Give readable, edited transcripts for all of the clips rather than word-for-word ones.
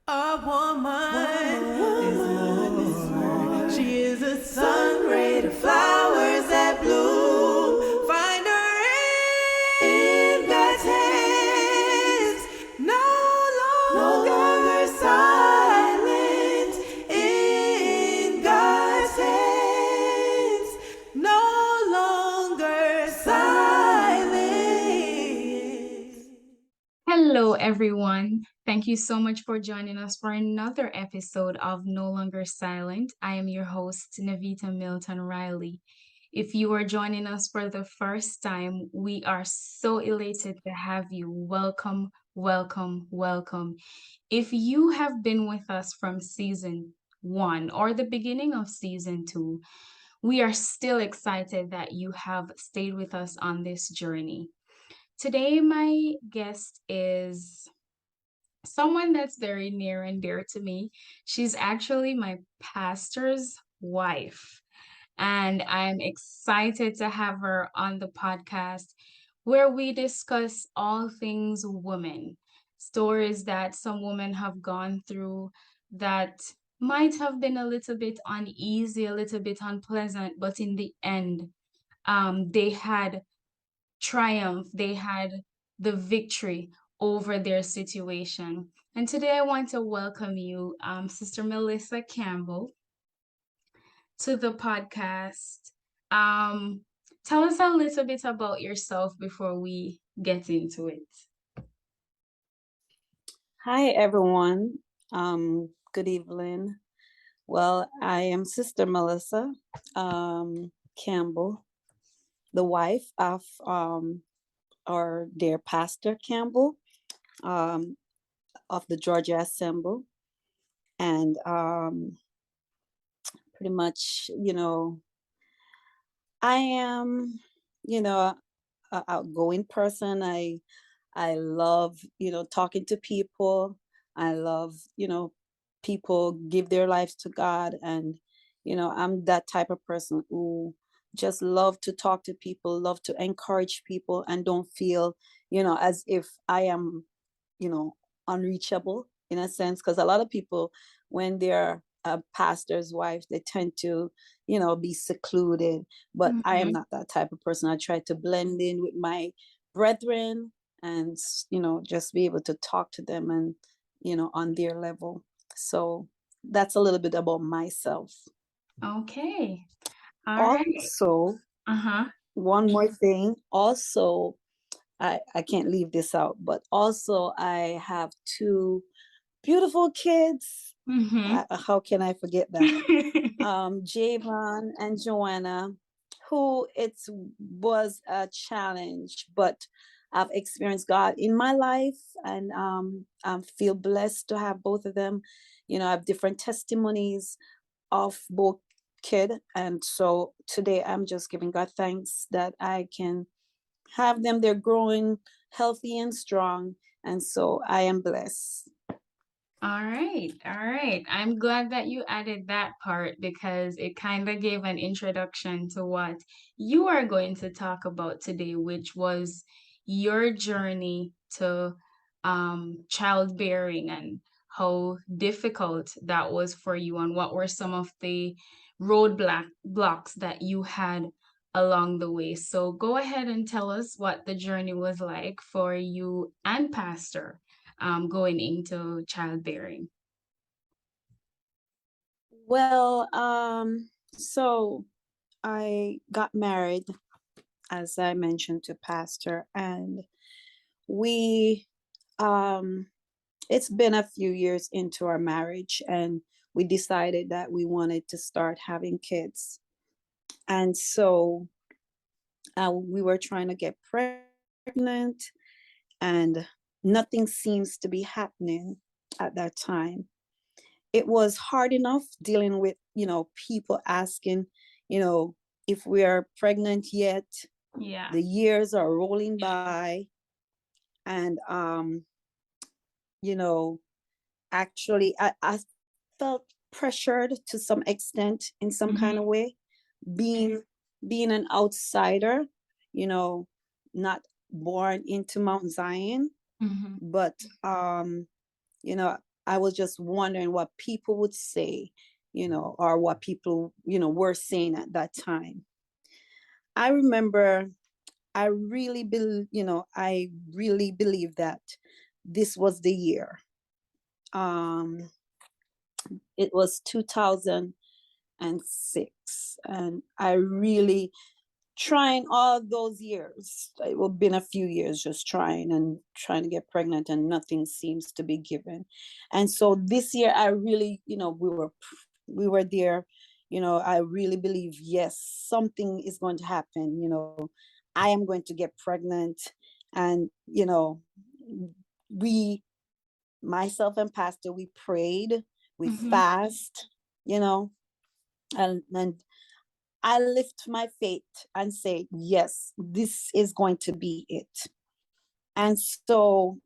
A woman is more. She is a sun ray to flowers that bloom. Find her in God's hands. No longer silent. In God's hands. No longer silent. Hello, everyone. Thank you so much for joining us for another episode of No Longer Silent. I am your host, Navita Milton Riley. If you are joining us for the first time, we are so elated to have you. Welcome, welcome, welcome. If you have been with us from season 1 or the beginning of season 2, we are still excited that you have stayed with us on this journey. Today, my guest is someone that's very near and dear to me. She's actually my pastor's wife. And I'm excited to have her on the podcast where we discuss all things women, stories that some women have gone through that might have been a little bit uneasy, a little bit unpleasant, but in the end, they had triumph, they had the victory over their situation. And today I want to welcome you, Sister Melessa Campbell, to the podcast. Um, Tell us a little bit about yourself before we get into it. Hi, everyone. Good evening. Well, I am Sister Melessa Campbell, the wife of our dear Pastor Campbell um, of the Georgia Assembly. And pretty much, I am, an outgoing person. I love, talking to people. I love, people give their lives to God. And, I'm that type of person who just love to talk to people, love to encourage people, and don't feel, as if I am, you know, unreachable in a sense. Because a lot of people, when they're a pastor's wife, they tend to, be secluded. But I am Mhm. not that type of person. I try to blend in with my brethren and just be able to talk to them and on their level. So that's a little bit about myself. Okay. All right. Also, Uh-huh. one more thing. Also, I can't leave this out, but also I have two beautiful kids. Mm-hmm. How can I forget that? Javon and Joanna, who it was a challenge, but I've experienced God in my life, and I feel blessed to have both of them. I have different testimonies of both kid, and so today I'm just giving God thanks that I can have them. They're growing healthy and strong, and so I am blessed. All right, all right. I'm glad that you added that part because it kind of gave an introduction to what you are going to talk about today, which was your journey to childbearing and how difficult that was for you, and what were some of the roadblock blocks that you had along the way. So go ahead and tell us what the journey was like for you and Pastor going into childbearing. Well, so I got married, as I mentioned, to Pastor, and we, um, it's been a few years into our marriage, and we decided that we wanted to start having kids. And so we were trying to get pregnant, and nothing seems to be happening at that time. It was hard enough dealing with, people asking, you know, if we are pregnant yet. Yeah. The years are rolling by, and you know, actually, I felt pressured to some extent in some kind of Mm-hmm. way, being being an outsider, you know, not born into Mount Zion, Mm-hmm. but you know, I was just wondering what people would say, or what people, were saying at that time. I remember I really believe that this was the year. Um, it was 2006, and I really trying all those years. It will been a few years just trying to get pregnant, and nothing seems to be given. And so this year, I really, we were there. I really believe, yes, something is going to happen. I am going to get pregnant, and we, myself and Pastor, we prayed, we fast, you know, and I lift my faith and say, yes, this is going to be it. And so,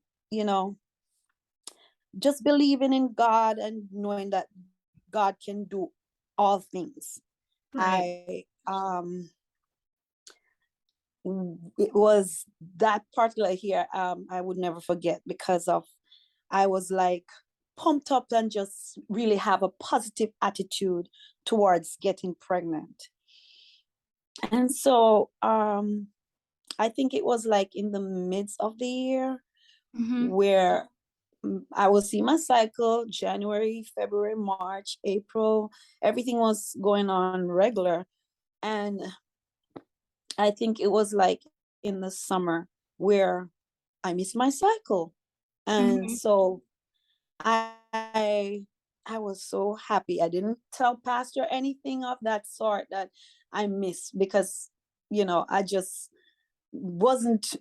just believing in God and knowing that God can do all things. Right. It was that particular year, I would never forget, because of, I was like pumped up and just really have a positive attitude towards getting pregnant. And so I think it was like in the midst of the year where I will see my cycle, January, February, March, April, everything was going on regular. And I think it was like in the summer where I missed my cycle. And so I I was so happy. I didn't tell Pastor anything of that sort that I missed, because I just wasn't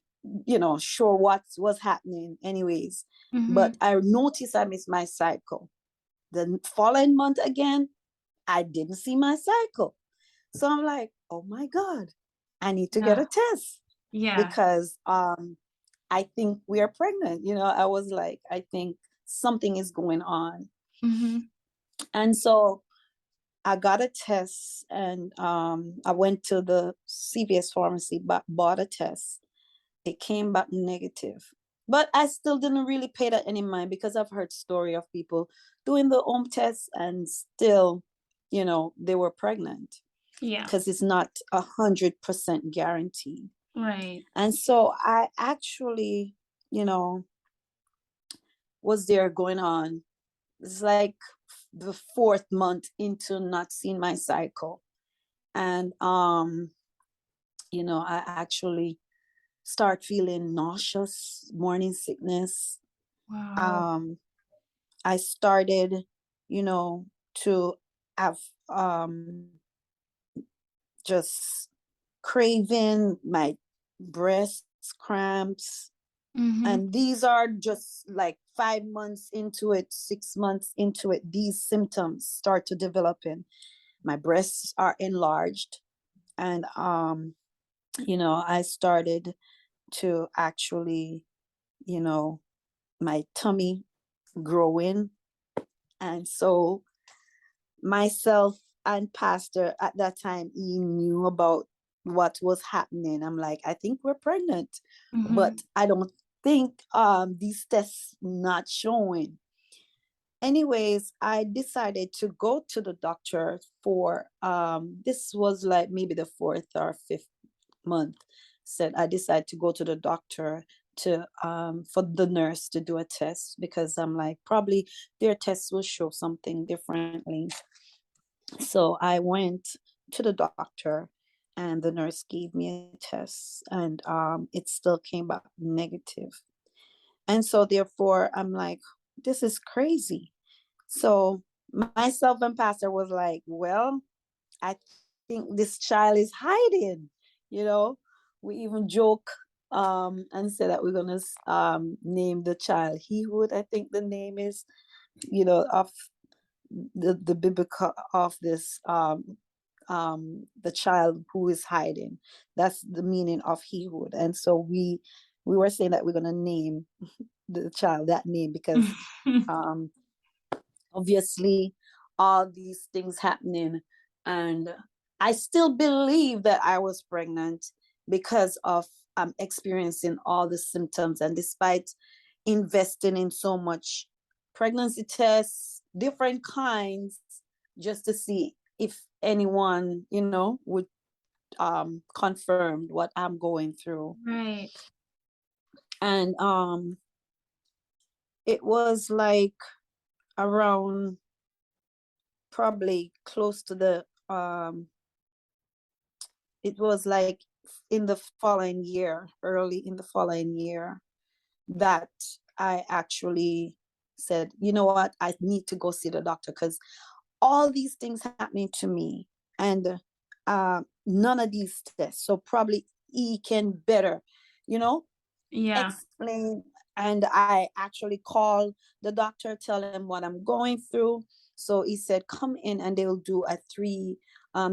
sure what was happening anyways. But I noticed I missed my cycle. The following month again, I didn't see my cycle. So I'm like, oh my God, I need to get a test, Yeah. because I think we are pregnant. I was like, I think something is going on. And so I got a test, and I went to the CVS pharmacy, bought a test. It came back negative. But I still didn't really pay that any mind, because I've heard story of people doing the home test and still, they were pregnant. Yeah. Because it's not 100% guaranteed. Right. And so I actually, was there going on. It's like the 4th month into not seeing my cycle. And, I actually start feeling nauseous, morning sickness. Wow. I started, to have just craving, my breasts cramps. And these are just like 5 months into it, 6 months into it, these symptoms start to develop, and my breasts are enlarged. And I started to actually, my tummy growing. And so myself and Pastor at that time, he knew about what was happening. I'm like, I think we're pregnant, but I don't think these tests not showing. Anyways, I decided to go to the doctor for this was like maybe the 4th or 5th month. Said I decided to go to the doctor to for the nurse to do a test, because I'm like, probably their tests will show something differently. So I went to the doctor, and the nurse gave me a test, and it still came back negative. And so therefore I'm like, this is crazy. So myself and Pastor was like, well, I think this child is hiding. We even joke and say that we're gonna name the child He-hood. I think the name is, of the biblical of this the child who is hiding. That's the meaning of He-hood. And so we were saying that we're gonna name the child that name, because obviously all these things happening, and I still believe that I was pregnant because of experiencing all the symptoms, and despite investing in so much pregnancy tests, different kinds, just to see if anyone, would confirm what I'm going through. Right. And it was like around, probably close to the it was like in the following year, early in the following year, that I actually said, you know what, I need to go see the doctor, because all these things happening to me, and none of these tests. So probably he can better, you know, Yeah. explain. And I actually called the doctor, tell him what I'm going through. So he said, come in and they'll do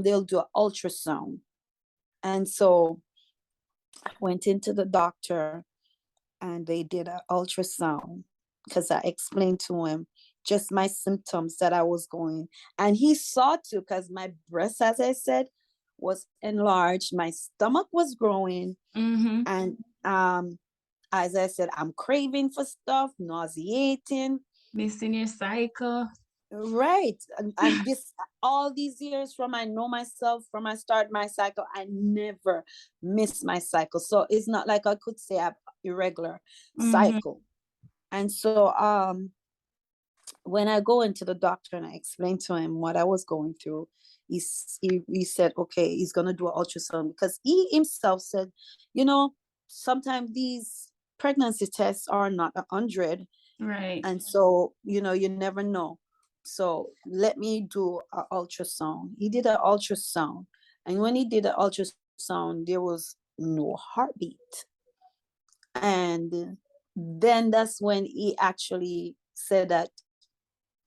they'll do an ultrasound. And so I went into the doctor and they did an ultrasound, because I explained to him just my symptoms that I was going. And he saw too, because my breast, as I said, was enlarged. My stomach was growing. Mm-hmm. And as I said, I'm craving for stuff, nauseating. Missing your cycle. Right. And this, all these years from I know myself, from I start my cycle, I never miss my cycle. So it's not like I could say I have irregular Mm-hmm. cycle. And so when I go into the doctor and I explained to him what I was going through, he said, okay, he's going to do an ultrasound, because he himself said, sometimes these pregnancy tests are not 100. Right. And so, you never know. So let me do an ultrasound. He did an ultrasound. And when he did an ultrasound, there was no heartbeat. And then that's when he actually said that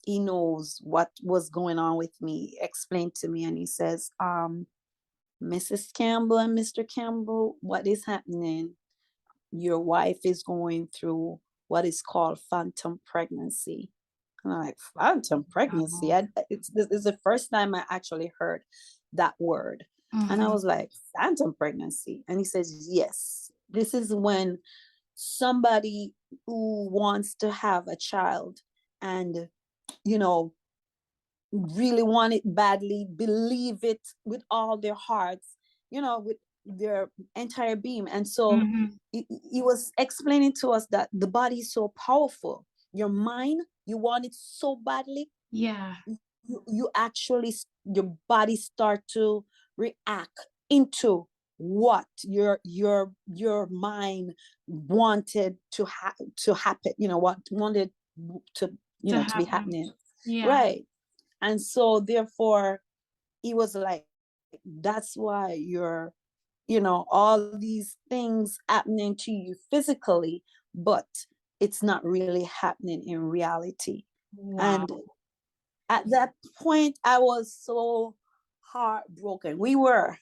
he knows what was going on with me, explained to me. And he says, Mrs. Campbell and Mr. Campbell, what is happening? Your wife is going through what is called phantom pregnancy. And I'm like, phantom pregnancy? This is the first time I actually heard that word. Mm-hmm. And I was like, phantom pregnancy? And he says, yes, this is when somebody who wants to have a child and, really want it badly, believe it with all their hearts, with their entire being. And so Mm-hmm. he was explaining to us that the body is so powerful. Your mind, you want it so badly. Yeah. You actually, your body start to react into what your mind wanted to happen, what wanted to to be happen. happening. Yeah. Right. And so therefore he was like, that's why you're, all these things happening to you physically, but it's not really happening in reality. Wow. And at that point, I was so heartbroken. We were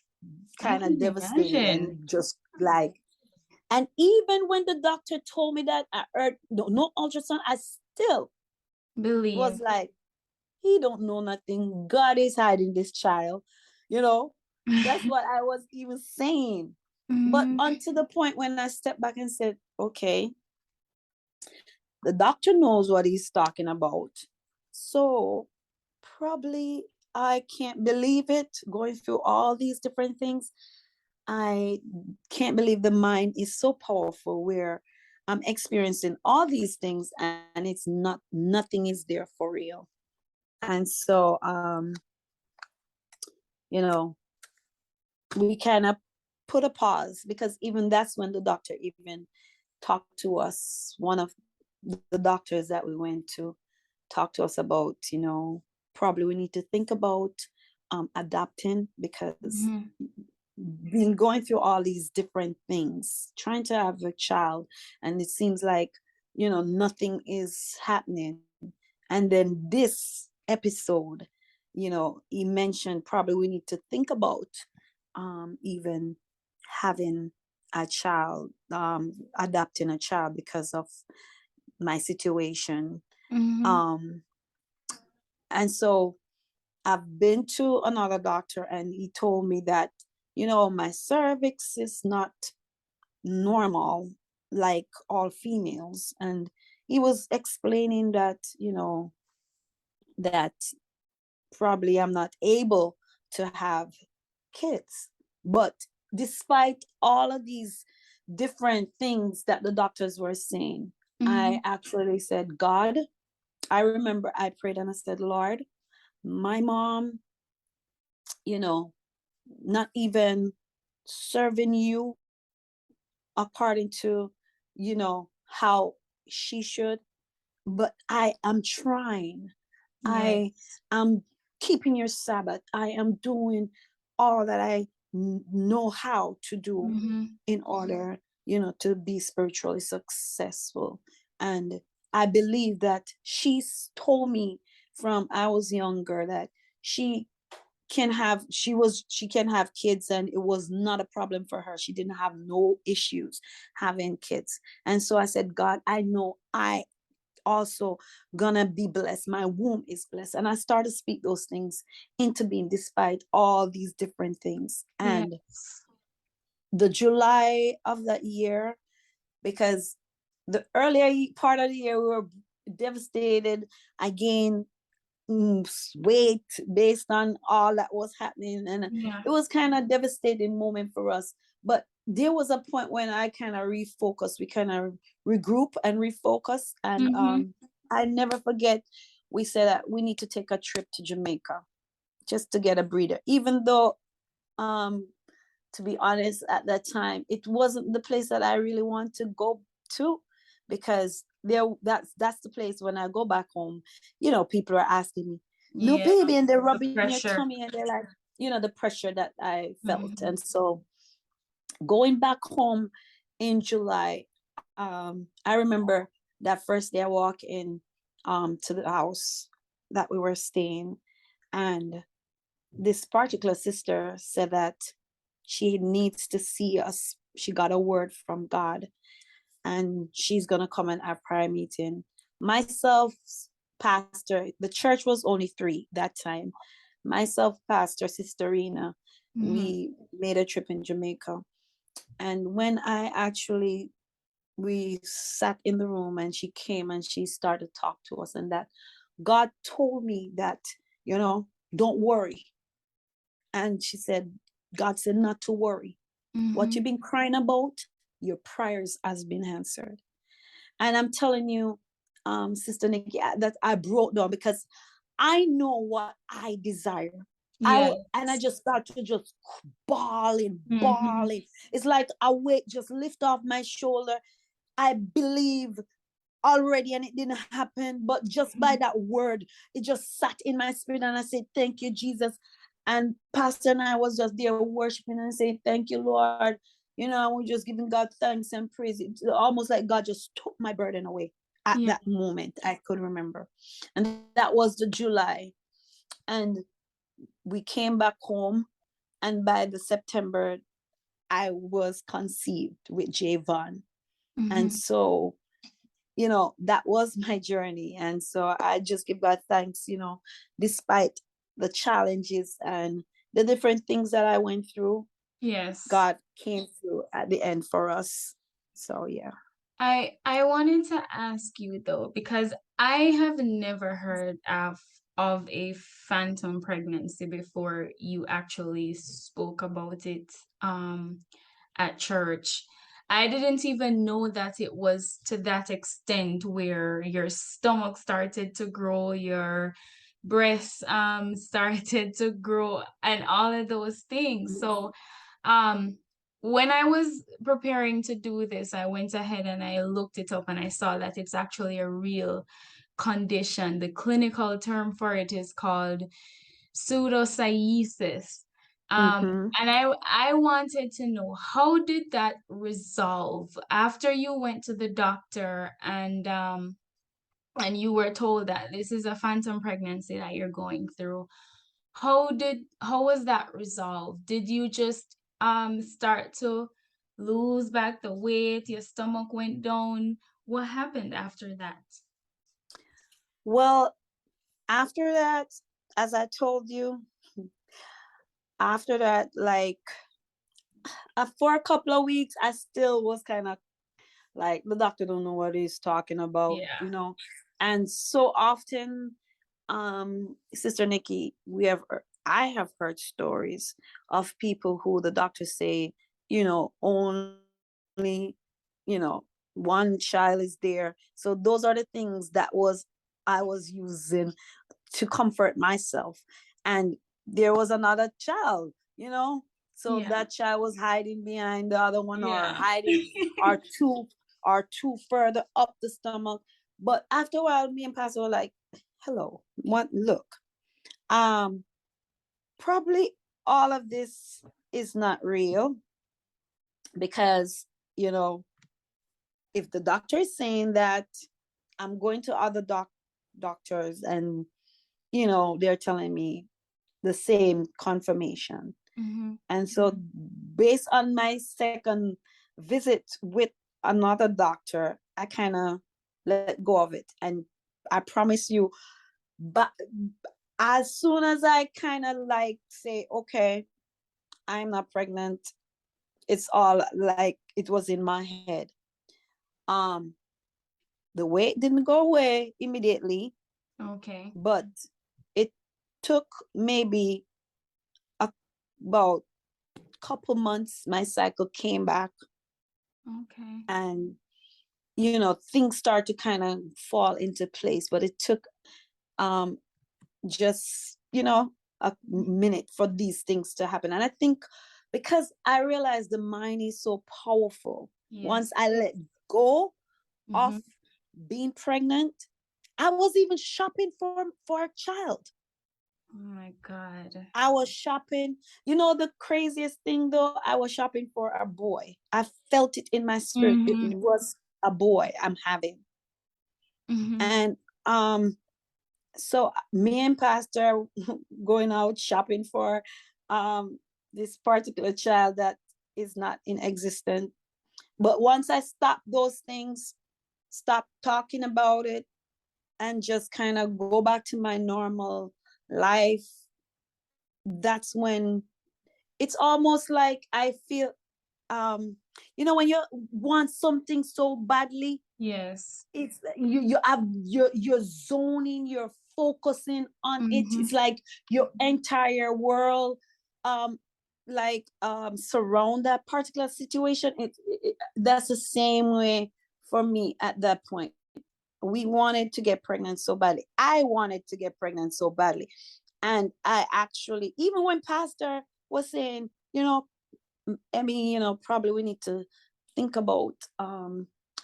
I kind can of devastated imagine. and just like, and even when the doctor told me that I heard no ultrasound, I still Believe. was like, he don't know nothing. God is hiding this child. That's what I was even saying. But Mm-hmm. unto the point when I stepped back and said, okay, the doctor knows what he's talking about. So probably I can't believe it, going through all these different things. I can't believe the mind is so powerful where I'm experiencing all these things and it's nothing is there for real. And so you know we kind of put a pause, because even that's when the doctor even talked to us. One of the doctors that we went to talked to us about, probably we need to think about adapting, because Mm-hmm. been going through all these different things, trying to have a child, and it seems like, nothing is happening. And then this episode, he mentioned probably we need to think about even having a child, adopting a child because of my situation. Mm-hmm. Um, and so I've been to another doctor and he told me that, my cervix is not normal like all females. And he was explaining that, that probably I'm not able to have kids. But despite all of these different things that the doctors were saying, I actually said, God, I remember I prayed and I said, Lord, my mom, not even serving you according to, how she should, but I am trying. I Yes. am keeping your Sabbath. I am doing all that I know how to do in order, to be spiritually successful. And I believe that she's told me from I was younger that she she can have kids, and it was not a problem for her. She didn't have no issues having kids. And so I said, God, I know I also gonna be blessed. My womb is blessed. And I started to speak those things into being despite all these different things. And Yes. the July of that year, because the earlier part of the year we were devastated. I gained weight based on all that was happening, and Yeah. it was kind of devastating moment for us. But there was a point when I kind of refocused. We kind of regroup and refocus, and I never forget, we said that we need to take a trip to Jamaica just to get a breather, even though to be honest, at that time it wasn't the place that I really want to go to, because that's the place when I go back home, people are asking me, no Yeah. baby, and they're The rubbing your pressure. tummy, and they're like, the pressure that I felt. And so going back home in July, I remember that first day I walked in to the house that we were staying, and this particular sister said that she needs to see us. She got a word from God, and she's going to come and have prayer meeting. Myself, pastor, the church was only 3 that time. Myself, pastor, Sister Rena, we made a trip in Jamaica. And when we sat in the room, and she came and she started to talk to us, and that God told me that, don't worry. And she said, God said not to worry. What you've been crying about, your prayers has been answered. And I'm telling you, Sister Nikki, that I broke down, because I know what I desire. And I Yes. just start to just bawling. It's like a weight just lift off my shoulder. I believe already, and it didn't happen, but just by that word, it just sat in my spirit, and I said, thank you, Jesus. And Pastor and I was just there worshiping and saying, thank you, Lord. We're just giving God thanks and praise. It's almost like God just took my burden away at Yeah. that moment. I could remember. And that was the July. And we came back home, and by the September, I was conceived with Javon. And so, that was my journey. And so I just give God thanks, despite the challenges and the different things that I went through, Yes. God came through at the end for us. So yeah. I wanted to ask you though, because I have never heard of a phantom pregnancy before you actually spoke about it at church. I didn't even know that it was to that extent where your stomach started to grow, your breasts started to grow, and all of those things. So um when I was preparing to do this, I went ahead and I looked it up, and I saw that it's actually a real condition. The clinical term for it is called pseudocyesis. Mm-hmm. And I wanted to know, how did that resolve after you went to the doctor and you were told that this is a phantom pregnancy that you're going through? How was that resolved? Did you just start to lose back the weight, your stomach went down? What happened after that? Well, after that, as I told you, after that, like for a couple of weeks, I still was kind of like the doctor don't know what he's talking about, Yeah. and so often, Sister Nikki, I have heard stories of people who the doctors say, only, one child is there. So those are the things I was using to comfort myself. And there was another child, so Yeah. that child was hiding behind the other one, or Yeah. hiding, or two further up the stomach. But after a while, me and Pastor were like, hello, what, look, um probably all of this is not real, because you know if the doctor is saying that, I'm going to other doctors, and they're telling me the same confirmation. Mm-hmm. And so, based on my second visit with another doctor, I kind of let go of it. And I promise you, but as soon as I kind of like say, okay, I'm not pregnant, it's all like it was in my head. Um, the weight didn't go away immediately, Okay. but it took maybe about couple months. My cycle came back, Okay. and things start to kind of fall into place. But it took um just a minute for these things to happen. And I think because I realized the mind is so powerful, once Yes. I let go of Mm-hmm. being pregnant, I was even shopping for a child. Oh my God. I was shopping. The craziest thing though, I was shopping for a boy. I felt it in my spirit. It Mm-hmm. was a boy I'm having. Mm-hmm. And so me and Pastor going out shopping for this particular child that is not in existence. But once I stopped those things, stop talking about it, and just kind of go back to my normal life, that's when it's almost like I feel, when you want something so badly, Yes. it's you're zoning, you're focusing on it. Mm-hmm. It's like your entire world, um surround that particular situation. That's the same way for me at that point. We wanted to get pregnant so badly. I wanted to get pregnant so badly. And I actually, even when Pastor was saying, Emmy, probably we need to think about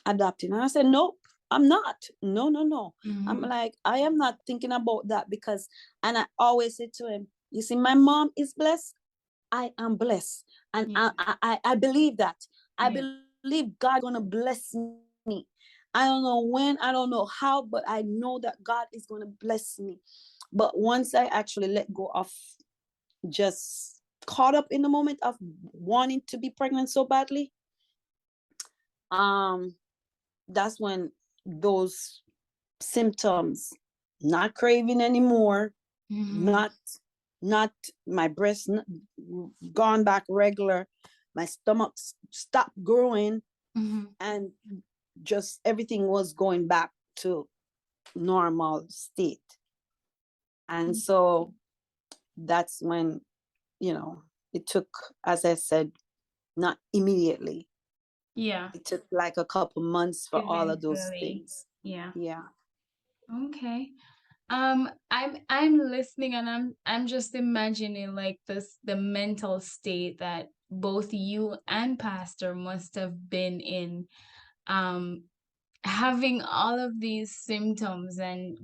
adopting. And I said, nope, I'm not. No, no, no. I'm Mm-hmm. like, I am not thinking about that, because, and I always say to him, you see, my mom is blessed. I am blessed. And Yeah. I believe that. I Yeah. believe God gonna bless me. I don't know when, I don't know how, but I know that God is gonna bless me. But once I actually let go of, just caught up in the moment of wanting to be pregnant so badly, um that's when those symptoms, not craving anymore, Mm-hmm. not my breast gone back regular, my stomach stopped growing, Mm-hmm. and just everything was going back to normal state. And so that's when, it took, as I said, not immediately. Yeah. It took like a couple months for all of those Eventually. things. Yeah. Yeah. Okay. I'm listening, and I'm just imagining like the mental state that both you and Pastor must have been in, um having all of these symptoms and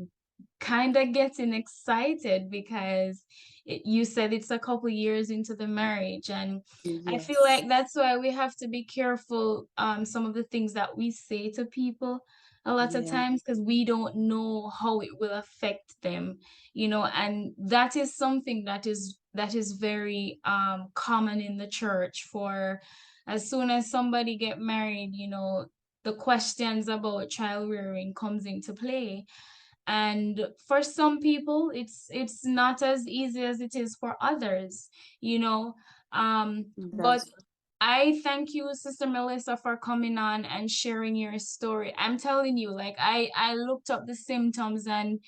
kind of getting excited because you said it's a couple years into the marriage. And I feel Yes. like that's why we have to be careful, some of the things that we say to people a lot of Yeah. times, because we don't know how it will affect them, and that is something that is very common in the church. For as soon as somebody get married, the questions about child rearing comes into play. And for some people it's not as easy as it is for others, you know but That's right. I thank you, Sister Melissa, for coming on and sharing your story. I'm telling you, like I looked up the symptoms, and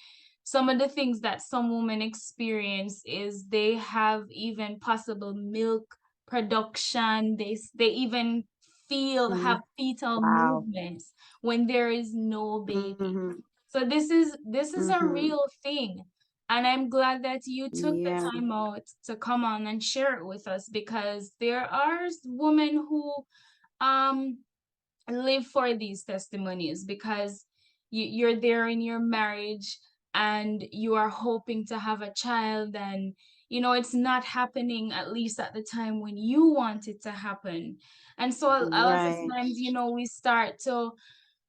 some of the things that some women experience is they have even possible milk production. They even feel Mm, have fetal wow. movements when there is no baby. Mm-hmm. So this is a Mm-hmm. real thing. And I'm glad that you took the Yeah. time out to come on and share it with us, because there are women who um live for these testimonies, because you're there in your marriage and you are hoping to have a child, and it's not happening, at least at the time when you want it to happen. And so a lot of Right. times, we start to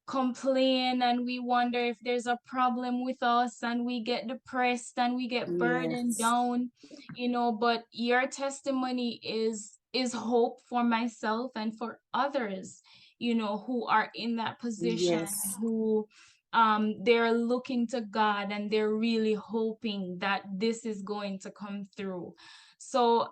complain and we wonder if there's a problem with us, and we get depressed and we get burdened Yes. down. But your testimony is hope for myself and for others, who are in that position, Yes. who they're looking to God and they're really hoping that this is going to come through. So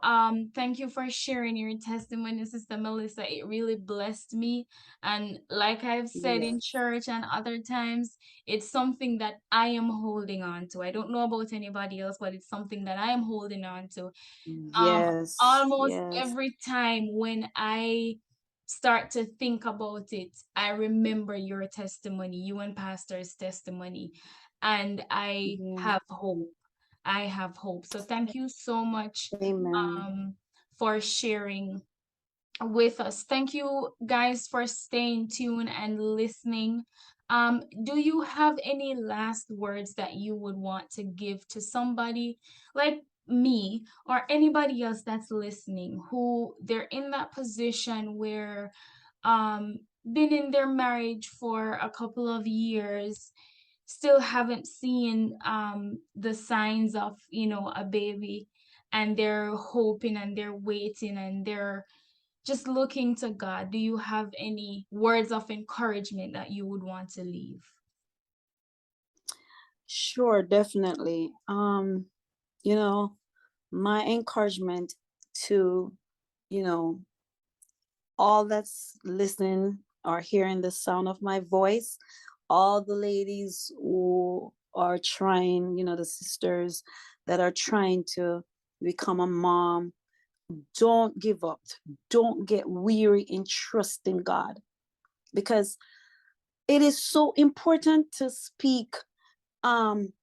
thank you for sharing your testimony, Sister Melissa. It really blessed me, and like I've said in Yes. church and other times, it's something that I am holding on to. I don't know about anybody else, but it's something that I am holding on to. Yes. Almost Yes. every time when I start to think about it, I remember your testimony, you and Pastor's testimony, and I Yeah. have hope. I have hope. So thank you so much Amen. for sharing with us. Thank you guys for staying tuned and listening. Do you have any last words that you would want to give to somebody like me or anybody else that's listening, who they're in that position where um been in their marriage for a couple of years, still haven't seen the signs of, a baby, and they're hoping and they're waiting and they're just looking to God? Do you have any words of encouragement that you would want to leave? Sure, definitely. You know, my encouragement to, you know, all that's listening or hearing the sound of my voice, all the ladies who are trying, the sisters that are trying to become a mom, don't give up. Don't get weary in trusting God, because it is so important to speak um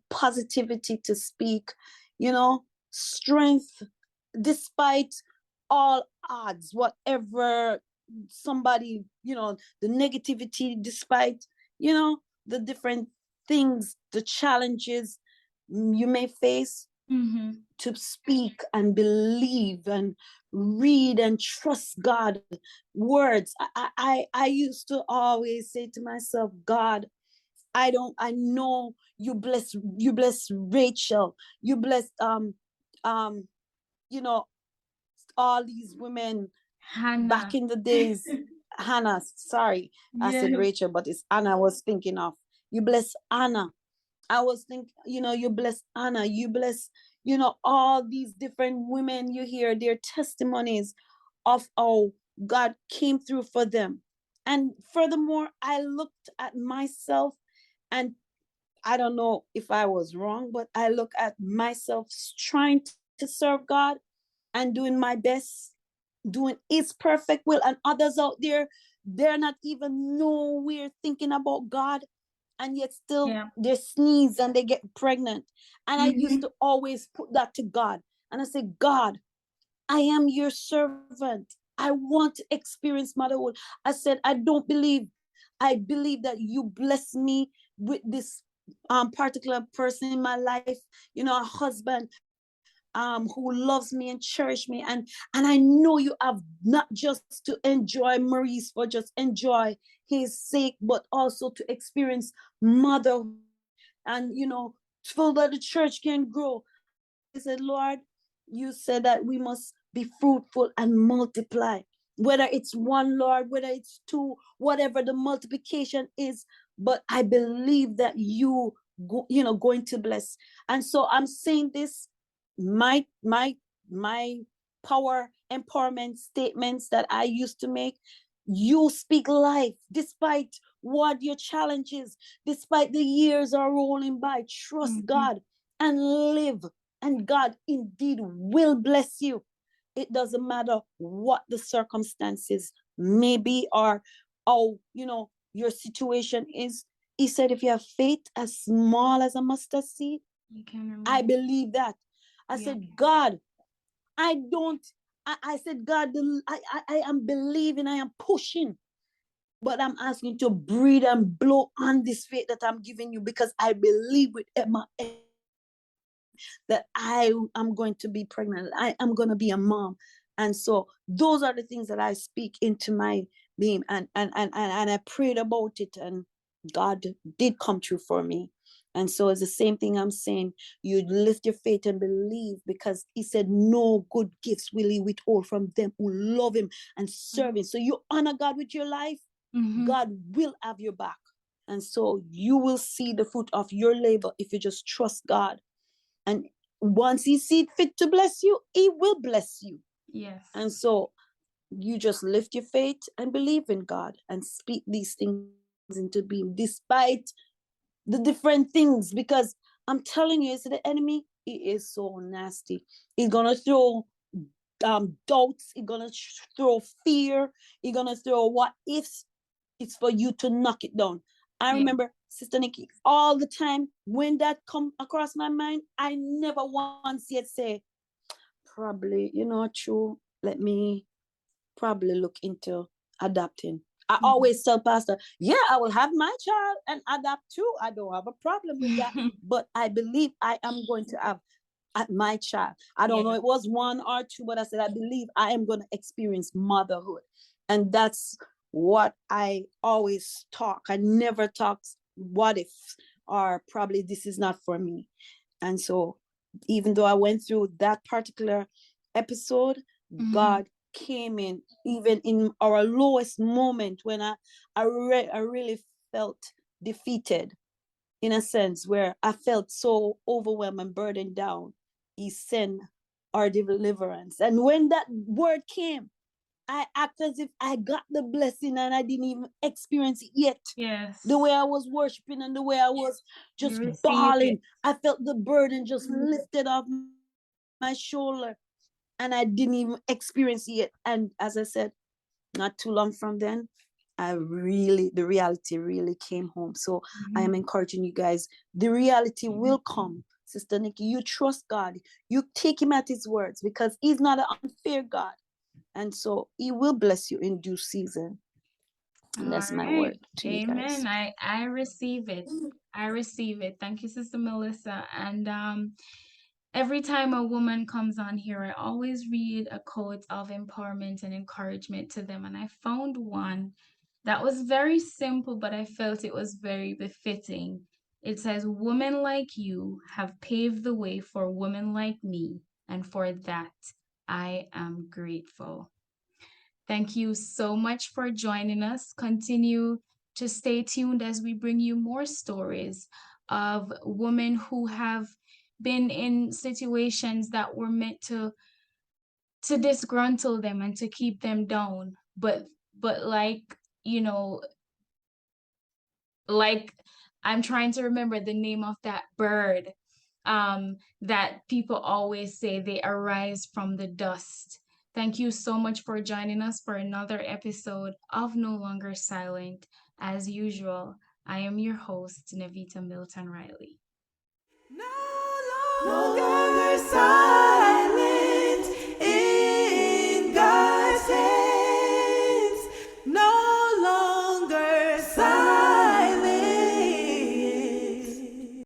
positivity, to speak, strength despite all odds, whatever somebody, the negativity, despite, the different things, the challenges you may face, Mm-hmm. to speak and believe and read and trust God words. I used to always say to myself, God, I know you bless Rachel, you blessed um you know all these women back Hannah. in the days. Hannah, sorry, I said Yes. Rachel, but it's Anna I was thinking of. You bless Anna. I was thinking, you bless Anna, you bless, all these different women. You hear their testimonies of how God came through for them. And furthermore, I looked at myself, and I don't know if I was wrong, but I look at myself trying to serve God and doing my best, doing His perfect will, and others out there, they're not even nowhere thinking about God, and yet still Yeah. they sneeze and they get pregnant. And I used Mm-hmm. to always put that to God, and I say, God, I am your servant. I want to experience motherhood. I said, I don't believe. I believe that you bless me with this particular person in my life, a husband who loves me and cherish me. And I know you have not just to enjoy Maurice for just enjoy his sake, but also to experience motherhood, and so that the church can grow. I said, Lord, you said that we must be fruitful and multiply, whether it's one, Lord, whether it's two, whatever the multiplication is. But I believe that going to bless. And so I'm saying this, my my my power empowerment statements that I used to make. You speak life despite what your challenge is, despite the years are rolling by. Trust Mm-hmm. God and live, and God indeed will bless you. It doesn't matter what the circumstances may be, or how your situation is. He said, if you have faith as small as a mustard seed, You can I remove. believe that. I Yeah. said, God, I don't. I said, God, I am believing, I am pushing, but I'm asking you to breathe and blow on this faith that I'm giving you, because I believe with my that I am going to be pregnant. I am going to be a mom. And so those are the things that I speak into my being, and I prayed about it, and God did come true for me. And so it's the same thing I'm saying. You lift your faith and believe, because he said no good gifts will he withhold from them who love him and serve him. So you honor God with your life, Mm-hmm. God will have your back. And so you will see the fruit of your labor if you just trust God. And once he sees fit to bless you, he will bless you. Yes. And so you just lift your faith and believe in God and speak these things into being, despite the different things. Because I'm telling you, it's the enemy. He is so nasty. He's gonna throw doubts. He's gonna throw fear. He's gonna throw what ifs. It's for you to knock it down. I Yeah. remember, Sister Nikki, all the time when that come across my mind, I never once yet say, probably, true, let me probably look into adopting. I always tell Pastor, yeah, I will have my child and adopt too. I don't have a problem with that. But I believe I am going to have at my child. I don't know, Yeah. it was one or two, but I said, I believe I am going to experience motherhood. And that's what I always talk. I never talk what if, or probably this is not for me. And so, even though I went through that particular episode, Mm-hmm. God came in, even in our lowest moment, when I really felt defeated, in a sense, where I felt so overwhelmed and burdened down. He sent our deliverance. And when that word came, I act as if I got the blessing and I didn't even experience it yet. Yes. The way I was worshiping and the way I was You just receive it. bawling, I felt the burden just lifted off my shoulder, and I didn't even experience it yet. And as I said, not too long from then, the reality really came home. So I am Mm-hmm. encouraging you guys, the reality will come. Sister Nikki, you trust God, you take him at his words, because he's not an unfair God. And so he will bless you in due season. All And that's my right. word to you guys. Amen. I receive it. I receive it. Thank you, Sister Melissa. And every time a woman comes on here, I always read a quote of empowerment and encouragement to them. And I found one that was very simple, but I felt it was very befitting. It says, "Women like you have paved the way for women like me, and for that I am grateful." Thank you so much for joining us. Continue to stay tuned as we bring you more stories of women who have been in situations that were meant to disgruntle them and to keep them down. But like, you know, like I'm trying to remember the name of that bird that people always say they arise from the dust. Thank you so much for joining us for another episode of No Longer Silent. As usual, I am your host, Navita Milton Riley.